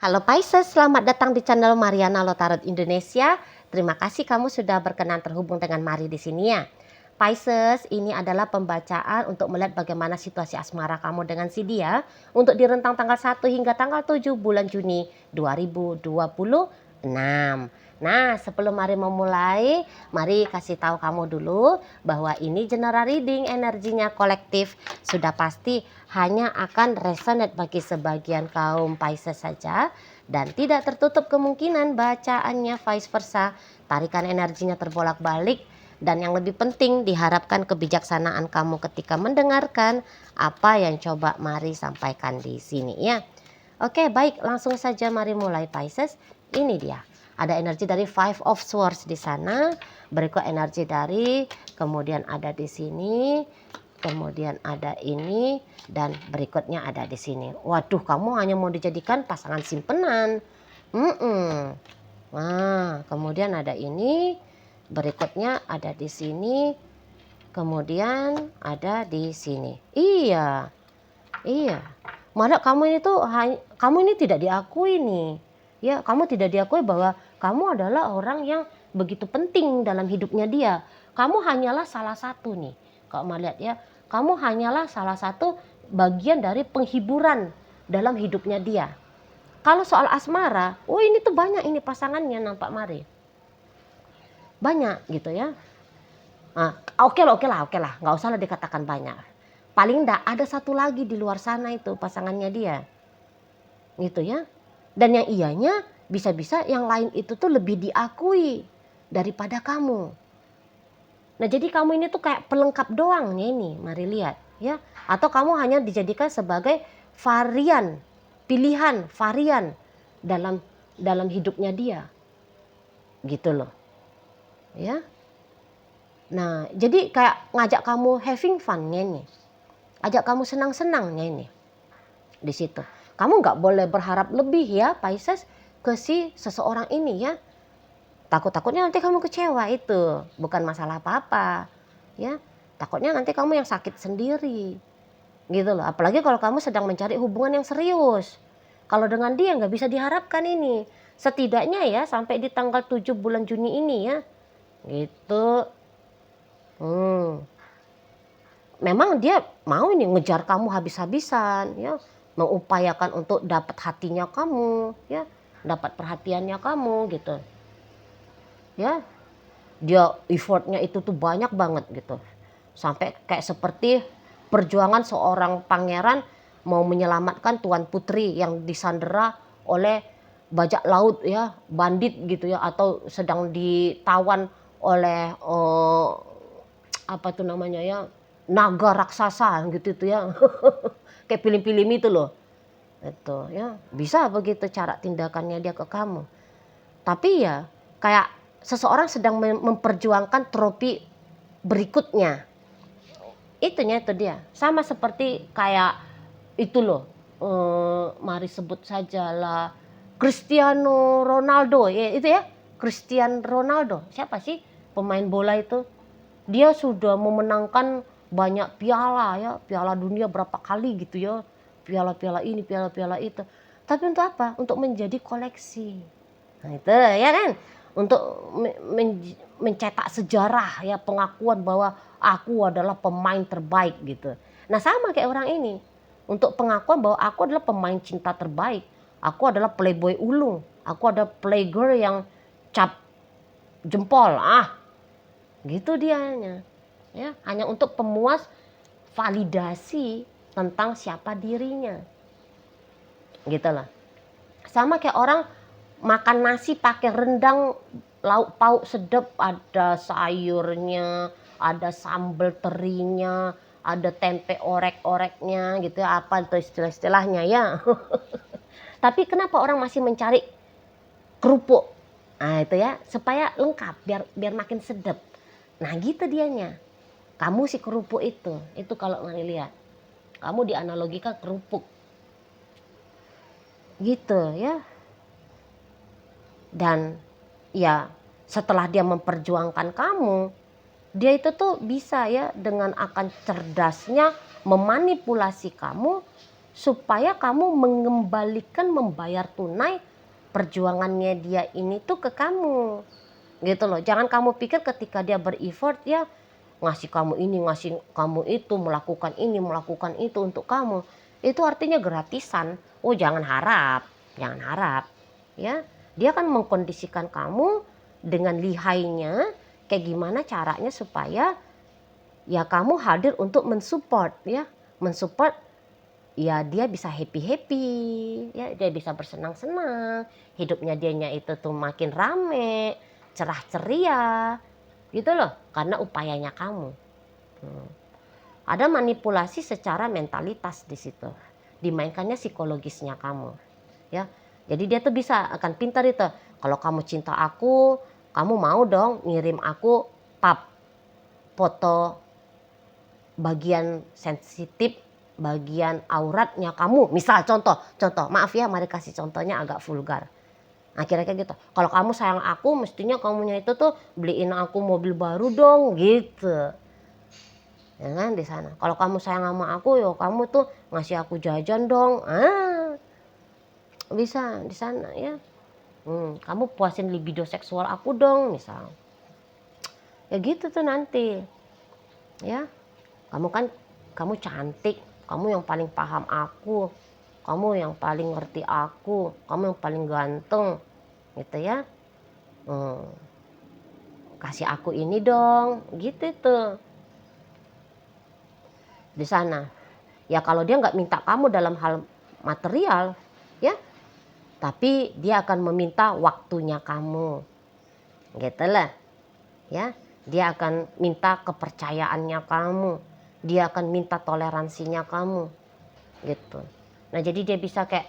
Halo Pisces, selamat datang di channel Mariana Lotarot Indonesia. Terima kasih kamu sudah berkenan terhubung dengan Mari di sini ya. Pisces, ini adalah pembacaan untuk melihat bagaimana situasi asmara kamu dengan si dia untuk di rentang tanggal 1 hingga tanggal 7 bulan Juni 2026. Nah, sebelum Mari memulai, mari kasih tahu kamu dulu bahwa ini general reading, energinya kolektif. Sudah pasti hanya akan resonate bagi sebagian kaum Pisces saja dan tidak tertutup kemungkinan bacaannya vice versa. Tarikan energinya terbolak-balik dan yang lebih penting diharapkan kebijaksanaan kamu ketika mendengarkan apa yang coba Mari sampaikan di sini ya. Oke, baik, langsung saja mari mulai Pisces. Ini dia. Ada energi dari Five of Swords di sana, berikut energi dari, kemudian ada di sini, kemudian ada ini, dan berikutnya ada di sini. Waduh, kamu hanya mau dijadikan pasangan simpenan. Nah, kemudian ada ini, berikutnya ada di sini, kemudian ada di sini. Iya, iya. Malah kamu ini tidak diakui nih. Ya, kamu tidak diakui bahwa kamu adalah orang yang begitu penting dalam hidupnya dia. Kamu hanyalah salah satu nih. Kalau mau lihat ya, kamu hanyalah salah satu bagian dari penghiburan dalam hidupnya dia. Kalau soal asmara, oh ini tuh banyak ini pasangannya nampak Mari. Banyak gitu ya. Nah, oke lah, nggak usah lah dikatakan banyak. Paling enggak ada satu lagi di luar sana itu pasangannya dia. Gitu ya. Dan yang ianya bisa-bisa yang lain itu tuh lebih diakui daripada kamu. Nah, jadi kamu ini tuh kayak pelengkap doang nih ini, mari lihat ya. Atau kamu hanya dijadikan sebagai pilihan varian dalam hidupnya dia. Gitu loh. Ya. Nah, jadi kayak ngajak kamu having fun nih. Ajak kamu senang-senangnya ini. Di situ. Kamu nggak boleh berharap lebih ya Pisces ke si seseorang ini ya. Takutnya nanti kamu kecewa itu. Bukan masalah apa-apa. Ya. Takutnya nanti kamu yang sakit sendiri. Gitu loh. Apalagi kalau kamu sedang mencari hubungan yang serius. Kalau dengan dia nggak bisa diharapkan ini. Setidaknya ya sampai di tanggal 7 bulan Juni ini ya. Gitu. Memang dia mau ini ngejar kamu habis-habisan ya, mengupayakan untuk dapat hatinya kamu ya, dapat perhatiannya kamu gitu ya. Dia effortnya itu tuh banyak banget gitu, sampai kayak seperti perjuangan seorang pangeran mau menyelamatkan tuan putri yang disandera oleh bajak laut ya, bandit gitu ya, atau sedang ditawan oleh apa tuh namanya ya, naga raksasa gitu tuh ya. Kayak film-film itu loh. Itu ya, bisa begitu cara tindakannya dia ke kamu. Tapi ya kayak seseorang sedang memperjuangkan trofi berikutnya. Itunya itu dia. Sama seperti kayak itu loh. Mari sebut sajalah Cristiano Ronaldo ya, itu ya. Cristiano Ronaldo. Siapa sih pemain bola itu? Dia sudah memenangkan banyak piala ya, piala dunia berapa kali gitu ya, piala-piala ini, piala-piala itu. Tapi untuk apa? Untuk menjadi koleksi. Nah itu ya kan, untuk mencetak sejarah ya, pengakuan bahwa aku adalah pemain terbaik gitu. Nah sama kayak orang ini, untuk pengakuan bahwa aku adalah pemain cinta terbaik, aku adalah playboy ulung, aku ada playgirl yang cap jempol gitu dianya ya, hanya untuk pemuas validasi tentang siapa dirinya gitu lah. Sama kayak orang makan nasi pakai rendang, lauk pauk sedap, ada sayurnya, ada sambal terinya, ada tempe orek-oreknya gitu ya, apa itu istilah-istilahnya ya. Tapi kenapa orang masih mencari kerupuk? Nah itu ya, supaya lengkap, biar makin sedap. Nah gitu dianya. Kamu si kerupuk itu kalau Mari lihat, kamu dianalogikan kerupuk gitu ya. Dan ya setelah dia memperjuangkan kamu, dia itu tuh bisa ya dengan akan cerdasnya memanipulasi kamu supaya kamu mengembalikan, membayar tunai perjuangannya dia ini tuh ke kamu. Gitu loh. Jangan kamu pikir ketika dia ber-effort ya ngasih kamu ini, ngasih kamu itu, melakukan ini, melakukan itu untuk kamu. Itu artinya gratisan. Oh, jangan harap, jangan harap. Ya, dia kan mengkondisikan kamu dengan lihainya kayak gimana caranya supaya ya kamu hadir untuk mensupport ya. Mensupport ya dia bisa happy-happy, ya dia bisa bersenang-senang, hidupnya dianya itu tuh makin rame, cerah ceria, gitu loh, karena upayanya kamu. Ada manipulasi secara mentalitas di situ, dimainkannya psikologisnya kamu, ya. Jadi dia tuh bisa akan pintar itu. Kalau kamu cinta aku, kamu mau dong ngirim aku foto bagian sensitif, bagian auratnya kamu, misal contoh, maaf ya, mari kasih contohnya agak vulgar. Nah kira-kira gitu. Kalau kamu sayang aku, mestinya kamunya itu tuh beliin aku mobil baru dong, gitu. Ya kan di sana. Kalau kamu sayang sama aku, yo kamu tuh ngasih aku jajan dong. Bisa di sana ya. Kamu puasin libido seksual aku dong, misal. Ya gitu tuh nanti. Ya. Kamu cantik, kamu yang paling paham aku, kamu yang paling ngerti aku, kamu yang paling ganteng, gitu ya. Kasih aku ini dong, gitu tuh di sana. Ya kalau dia nggak minta kamu dalam hal material, ya, tapi dia akan meminta waktunya kamu, gitu lah, ya. Dia akan minta kepercayaannya kamu, dia akan minta toleransinya kamu, gitu. Nah jadi dia bisa kayak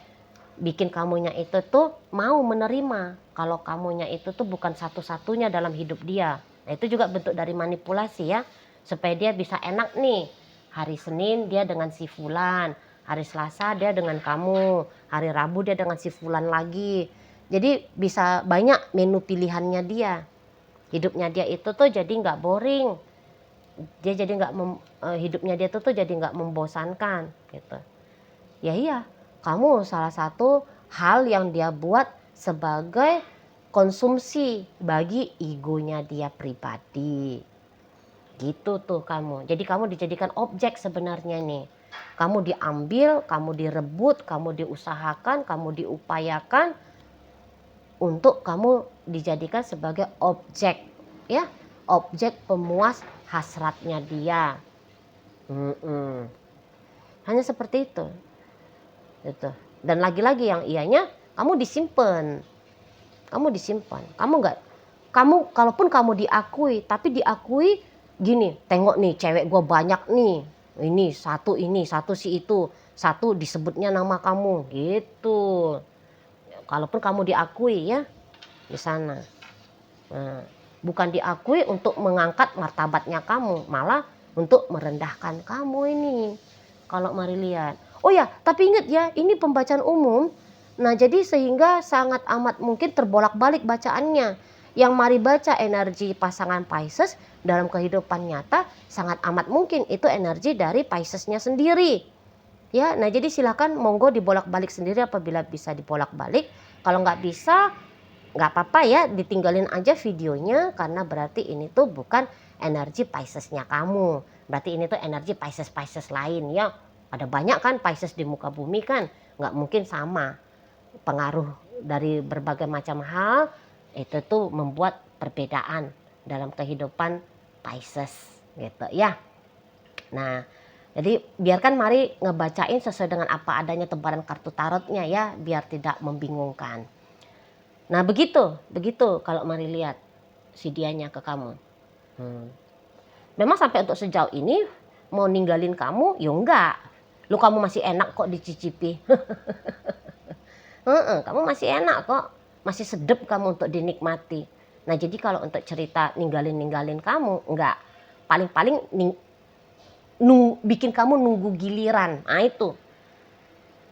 bikin kamunya itu tuh mau menerima kalau kamunya itu tuh bukan satu-satunya dalam hidup dia. Nah itu juga bentuk dari manipulasi ya, supaya dia bisa enak nih. Hari Senin dia dengan si fulan, hari Selasa dia dengan kamu, hari Rabu dia dengan si fulan lagi. Jadi bisa banyak menu pilihannya dia. Hidupnya dia itu tuh jadi nggak boring. Dia jadi nggak hidupnya dia tuh jadi nggak membosankan gitu. Ya iya, kamu salah satu hal yang dia buat sebagai konsumsi bagi egonya dia pribadi. Gitu tuh kamu. Jadi kamu dijadikan objek sebenarnya nih. Kamu diambil, kamu direbut, kamu diusahakan, kamu diupayakan untuk kamu dijadikan sebagai objek, ya, objek pemuas hasratnya dia. Hanya seperti itu. Gitu. Dan lagi-lagi yang ianya kamu disimpan. Kamu kalaupun kamu diakui, tapi diakui gini, tengok nih cewek gue banyak nih. Ini, satu si itu, satu disebutnya nama kamu gitu. Kalaupun kamu diakui ya di sana. Nah, bukan diakui untuk mengangkat martabatnya kamu, malah untuk merendahkan kamu ini. Kalau mari lihat. Oh ya, tapi ingat ya, ini pembacaan umum. Nah, jadi sehingga sangat amat mungkin terbolak-balik bacaannya. Yang mari baca energi pasangan Pisces dalam kehidupan nyata sangat amat mungkin itu energi dari Piscesnya sendiri. Ya, nah jadi silakan monggo dibolak-balik sendiri apabila bisa dibolak-balik. Kalau nggak bisa, nggak apa-apa ya, ditinggalin aja videonya karena berarti ini tuh bukan energi Piscesnya kamu. Berarti ini tuh energi Pisces lain ya. Ada banyak kan Pisces di muka bumi kan, nggak mungkin sama. Pengaruh dari berbagai macam hal itu tuh membuat perbedaan dalam kehidupan Pisces gitu ya. Nah, jadi biarkan mari ngebacain sesuai dengan apa adanya tebaran kartu tarotnya ya, biar tidak membingungkan. Nah begitu kalau mari lihat si dianya ke kamu. Memang sampai untuk sejauh ini mau ninggalin kamu, ya enggak. Lu kamu masih enak kok dicicipi. Kamu masih enak kok, masih sedep kamu untuk dinikmati. Nah jadi kalau untuk cerita ninggalin kamu, enggak. Paling-paling bikin kamu nunggu giliran. Nah itu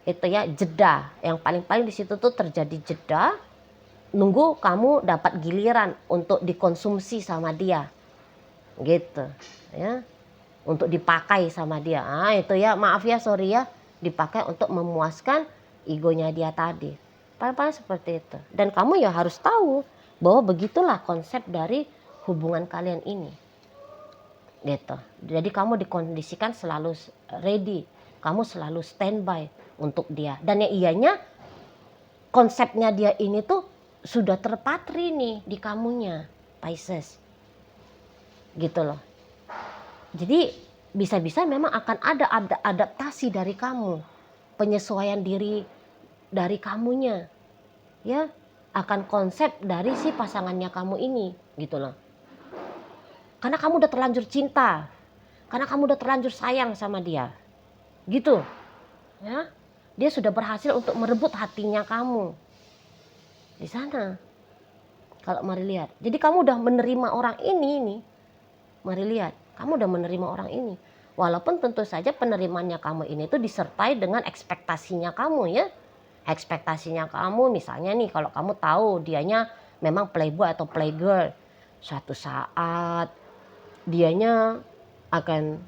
ya jeda. Yang paling-paling di situ tuh terjadi jeda. Nunggu kamu dapat giliran untuk dikonsumsi sama dia. Gitu ya. Untuk dipakai sama dia. Ah itu ya, maaf ya, sorry ya. dipakai untuk memuaskan egonya dia tadi. Paling-paling seperti itu. Dan kamu ya harus tahu bahwa begitulah konsep dari hubungan kalian ini. Gitu. Jadi kamu dikondisikan selalu ready, kamu selalu standby untuk dia. Dan yang ianya konsepnya dia ini tuh sudah terpatri nih di kamunya, Pisces. Gitu loh. Jadi bisa-bisa memang akan ada adaptasi dari kamu, penyesuaian diri dari kamunya, ya, akan konsep dari si pasangannya kamu ini, gitu loh. Karena kamu udah terlanjur cinta, karena kamu udah terlanjur sayang sama dia, gitu, ya. Dia sudah berhasil untuk merebut hatinya kamu di sana. Kalau mari lihat, jadi kamu udah menerima orang ini nih, mari lihat, kamu udah menerima orang ini. Walaupun tentu saja penerimaannya kamu ini tuh disertai dengan ekspektasinya kamu, ya. Ekspektasinya kamu misalnya nih, kalau kamu tahu dianya memang playboy atau playgirl, suatu saat dianya akan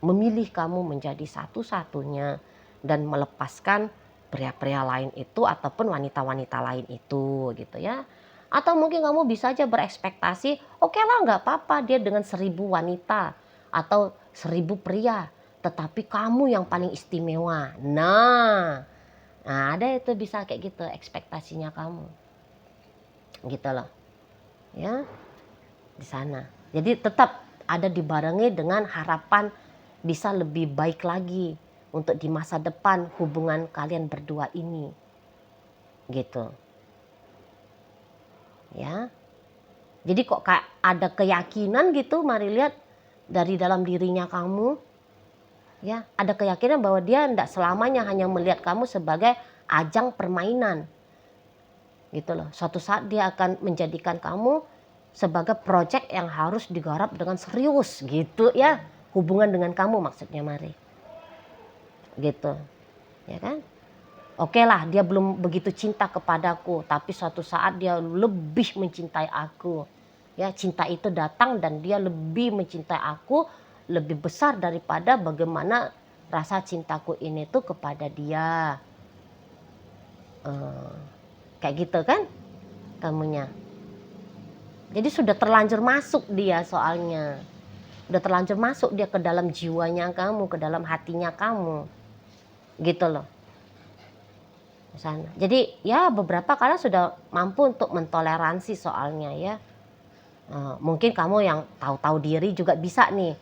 memilih kamu menjadi satu-satunya dan melepaskan pria-pria lain itu ataupun wanita-wanita lain itu, gitu ya. Atau mungkin kamu bisa aja berekspektasi, oke lah, nggak apa-apa dia dengan 1000 wanita atau 1000 pria, tetapi kamu yang paling istimewa. Nah, ada itu bisa kayak gitu ekspektasinya kamu, gitu loh, ya, di sana. Jadi tetap ada dibarengi dengan harapan bisa lebih baik lagi untuk di masa depan hubungan kalian berdua ini, gitu, ya. Jadi kok kayak ada keyakinan gitu, mari lihat dari dalam dirinya kamu, ya, ada keyakinan bahwa dia tidak selamanya hanya melihat kamu sebagai ajang permainan, gitu loh. Suatu saat dia akan menjadikan kamu sebagai proyek yang harus digarap dengan serius, gitu ya, hubungan dengan kamu maksudnya, mari, gitu, ya kan. Oke lah, dia belum begitu cinta kepadaku, tapi suatu saat dia lebih mencintai aku. Ya, cinta itu datang dan dia lebih mencintai aku, lebih besar daripada bagaimana rasa cintaku ini tuh kepada dia. Kayak gitu kan kamunya. Jadi sudah terlanjur masuk dia soalnya. Udah terlanjur masuk dia ke dalam jiwanya kamu, ke dalam hatinya kamu. Gitu loh. Sana. Jadi ya beberapa kalian sudah mampu untuk mentoleransi soalnya, ya. Mungkin kamu yang tahu-tahu diri juga bisa nih.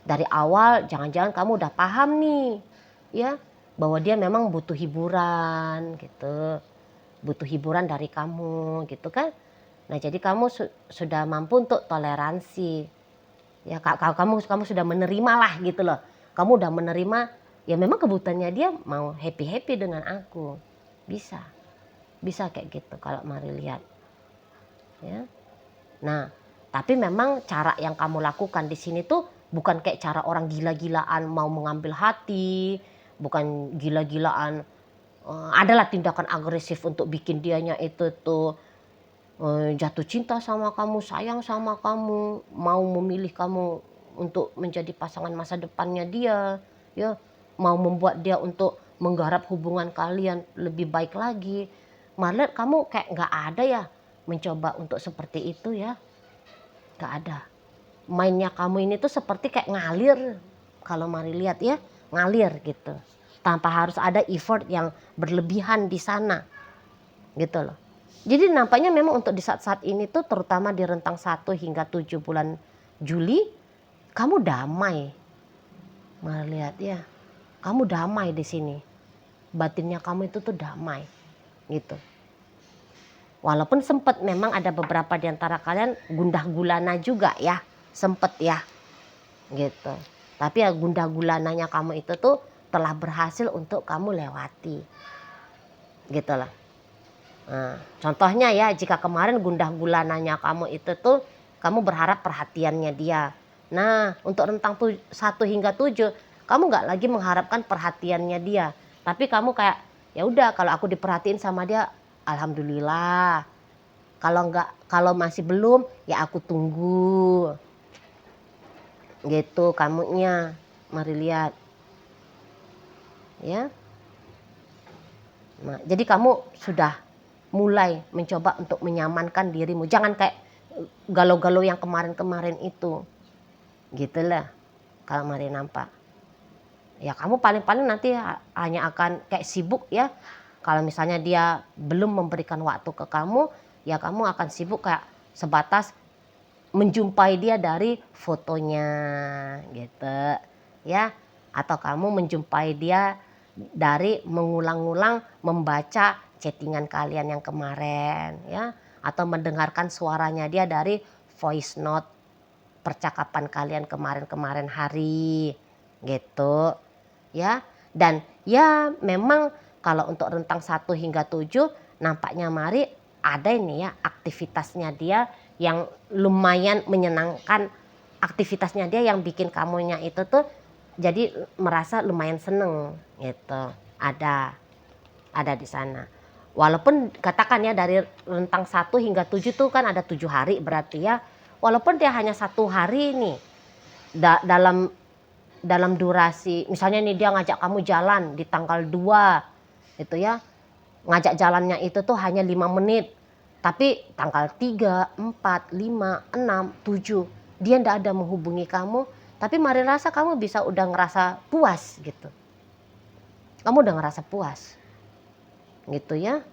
Dari awal jangan-jangan kamu udah paham nih, ya, bahwa dia memang butuh hiburan gitu. Butuh hiburan dari kamu gitu kan. Nah, jadi kamu sudah mampu untuk toleransi. Ya, kamu sudah menerima lah gitu loh. Kamu udah menerima, ya memang kebutuhannya dia mau happy-happy dengan aku. Bisa kayak gitu kalau mari lihat, ya. Nah, tapi memang cara yang kamu lakukan di sini tuh bukan kayak cara orang gila-gilaan mau mengambil hati, bukan gila-gilaan adalah tindakan agresif untuk bikin dianya itu tuh jatuh cinta sama kamu, sayang sama kamu, mau memilih kamu untuk menjadi pasangan masa depannya dia, ya, mau membuat dia untuk menggarap hubungan kalian lebih baik lagi. Malah kamu kayak nggak ada ya mencoba untuk seperti itu, ya, nggak ada. Mainnya kamu ini tuh seperti kayak ngalir, kalau mari lihat ya, ngalir gitu, tanpa harus ada effort yang berlebihan di sana, gitu loh. Jadi nampaknya memang untuk di saat-saat ini tuh terutama di rentang 1 hingga 7 bulan Juli kamu damai. Mari lihat ya, kamu damai di sini. Batinnya kamu itu tuh damai, gitu. Walaupun sempat memang ada beberapa di antara kalian gundah gulana juga ya, sempet ya, gitu. Tapi ya gundah gulananya kamu itu tuh telah berhasil untuk kamu lewati, gitu lah. Nah, contohnya ya, jika kemarin gundah gulananya kamu itu tuh kamu berharap perhatiannya dia. Nah, untuk rentang 1 hingga 7 kamu nggak lagi mengharapkan perhatiannya dia, tapi kamu kayak ya udah, kalau aku diperhatiin sama dia alhamdulillah. Kalau masih belum ya aku tunggu. Gitu kamunya. Mari lihat. ya. Nah, jadi kamu sudah mulai mencoba untuk menyamankan dirimu. Jangan kayak galau-galau yang kemarin-kemarin itu. Gitulah kalau Mari nampak. Ya kamu paling-paling nanti hanya akan kayak sibuk ya. Kalau misalnya dia belum memberikan waktu ke kamu, ya kamu akan sibuk kayak sebatas menjumpai dia dari fotonya gitu ya. Atau kamu menjumpai dia dari mengulang-ulang membaca chattingan kalian yang kemarin ya. Atau mendengarkan suaranya dia dari voice note percakapan kalian kemarin-kemarin hari gitu ya. Dan ya memang kalau untuk rentang 1 hingga 7 nampaknya Mari ada ini ya aktivitasnya dia yang lumayan menyenangkan, aktivitasnya dia yang bikin kamunya itu tuh jadi merasa lumayan seneng gitu. Ada di sana. Walaupun katakan ya dari rentang 1 hingga 7 tuh kan ada 7 hari berarti ya. Walaupun dia hanya 1 hari nih dalam durasi misalnya nih dia ngajak kamu jalan di tanggal 2 itu ya. Ngajak jalannya itu tuh hanya 5 menit. Tapi tanggal 3, 4, 5, 6, 7 dia ndak ada menghubungi kamu, tapi Mari rasa kamu bisa udah ngerasa puas gitu. Kamu udah ngerasa puas gitu ya.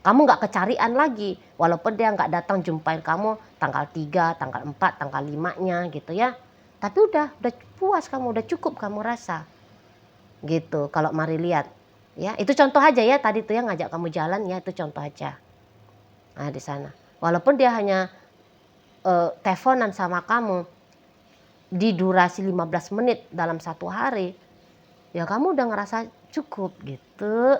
Kamu nggak kecarian lagi walaupun dia nggak datang jumpain kamu tanggal 3, tanggal 4, tanggal 5-nya gitu ya. Tapi udah puas kamu, udah cukup kamu rasa gitu kalau Mari lihat ya. Itu contoh aja ya tadi tuh yang ngajak kamu jalan ya, itu contoh aja. Nah di sana walaupun dia hanya teleponan sama kamu di durasi 15 menit dalam 1 hari, ya kamu udah ngerasa cukup gitu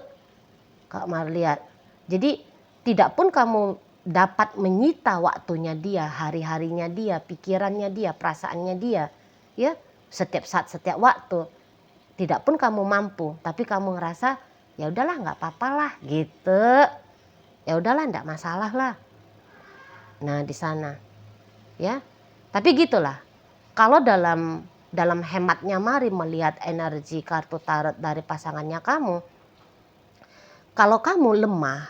Kak Mari lihat. Jadi tidak pun kamu dapat menyita waktunya dia, hari-harinya dia, pikirannya dia, perasaannya dia ya setiap saat setiap waktu. Tidak pun kamu mampu, tapi kamu ngerasa ya udahlah nggak apa-apa lah gitu. Ya udahlah nggak masalah lah. Nah di sana ya. Tapi gitulah. Kalau dalam hematnya Mari melihat energi kartu tarot dari pasangannya kamu, kalau kamu lemah,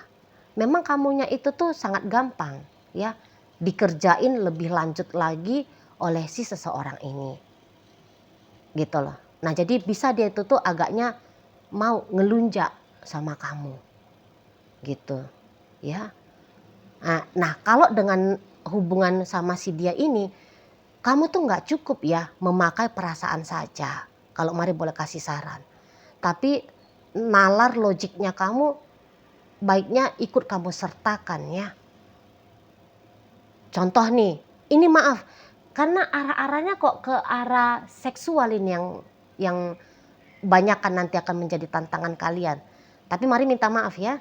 memang kamunya itu tuh sangat gampang ya dikerjain lebih lanjut lagi oleh si seseorang ini. Gitu loh. Nah, jadi bisa dia itu tuh agaknya mau ngelunjak sama kamu. Gitu. Ya. Nah, kalau dengan hubungan sama si dia ini, kamu tuh nggak cukup ya memakai perasaan saja. Kalau Mari boleh kasih saran. Tapi nalar logiknya kamu baiknya ikut kamu sertakan ya. Contoh nih, ini maaf karena arah-arahnya kok ke arah seksual ini yang banyak kan nanti akan menjadi tantangan kalian. Tapi Mari minta maaf ya.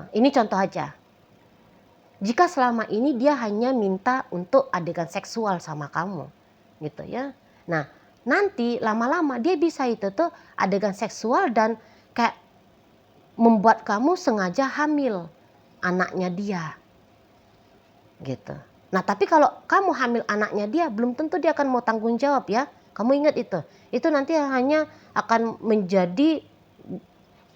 Ini contoh aja. Jika selama ini dia hanya minta untuk adegan seksual sama kamu, gitu ya. Nah, nanti lama-lama dia bisa itu tuh adegan seksual dan kayak membuat kamu sengaja hamil anaknya dia, gitu. Nah, tapi kalau kamu hamil anaknya dia, belum tentu dia akan mau tanggung jawab ya. Kamu ingat itu. Itu nanti hanya akan menjadi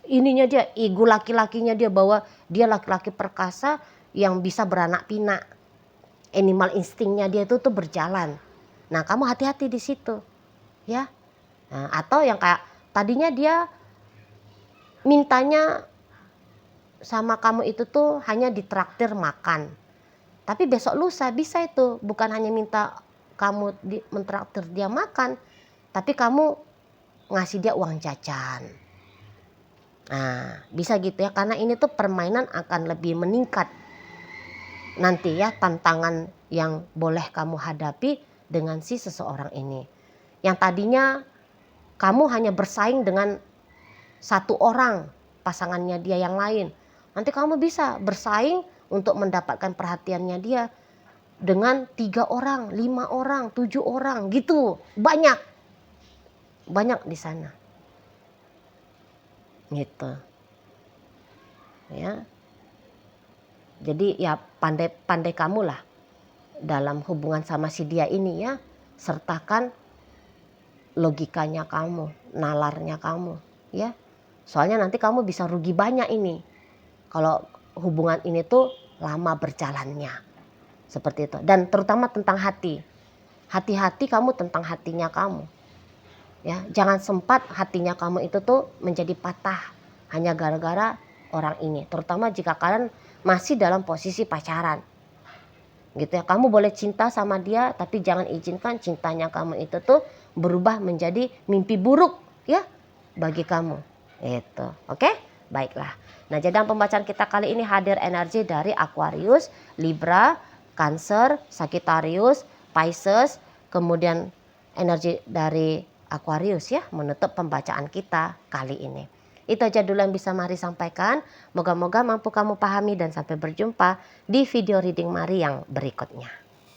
ininya dia, ego laki-lakinya dia bahwa dia laki-laki perkasa yang bisa beranak pinak. Animal instingnya dia itu tuh berjalan. Nah, kamu hati-hati di situ. Ya. Nah, atau yang kayak tadinya dia mintanya sama kamu itu tuh hanya ditraktir makan. Tapi besok lusa bisa itu bukan hanya minta kamu mentraktir dia makan, tapi kamu ngasih dia uang jajan. Nah, bisa gitu ya karena ini tuh permainan akan lebih meningkat. Nanti ya tantangan yang boleh kamu hadapi dengan si seseorang ini. Yang tadinya kamu hanya bersaing dengan 1 orang pasangannya dia yang lain. Nanti kamu bisa bersaing untuk mendapatkan perhatiannya dia dengan 3 orang, 5 orang, 7 orang gitu. Banyak di sana. Gitu. Ya. Jadi ya pandai-pandai kamu lah dalam hubungan sama si dia ini ya. Sertakan logikanya kamu, nalarnya kamu. ya. Soalnya nanti kamu bisa rugi banyak ini kalau hubungan ini tuh lama berjalannya, seperti itu. Dan terutama tentang hati. Hati-hati kamu tentang hatinya kamu. Ya, jangan sempat hatinya kamu itu tuh menjadi patah hanya gara-gara orang ini. Terutama jika kalian masih dalam posisi pacaran. Gitu ya. Kamu boleh cinta sama dia tapi jangan izinkan cintanya kamu itu tuh berubah menjadi mimpi buruk ya bagi kamu. Itu. Oke? Baiklah. Nah, jadi dalam pembacaan kita kali ini hadir energi dari Aquarius, Libra, Cancer, Sagittarius, Pisces, kemudian energi dari Aquarius ya menutup pembacaan kita kali ini. Itu aja dulu yang bisa Mari sampaikan. Moga-moga mampu kamu pahami dan sampai berjumpa di video reading Mari yang berikutnya.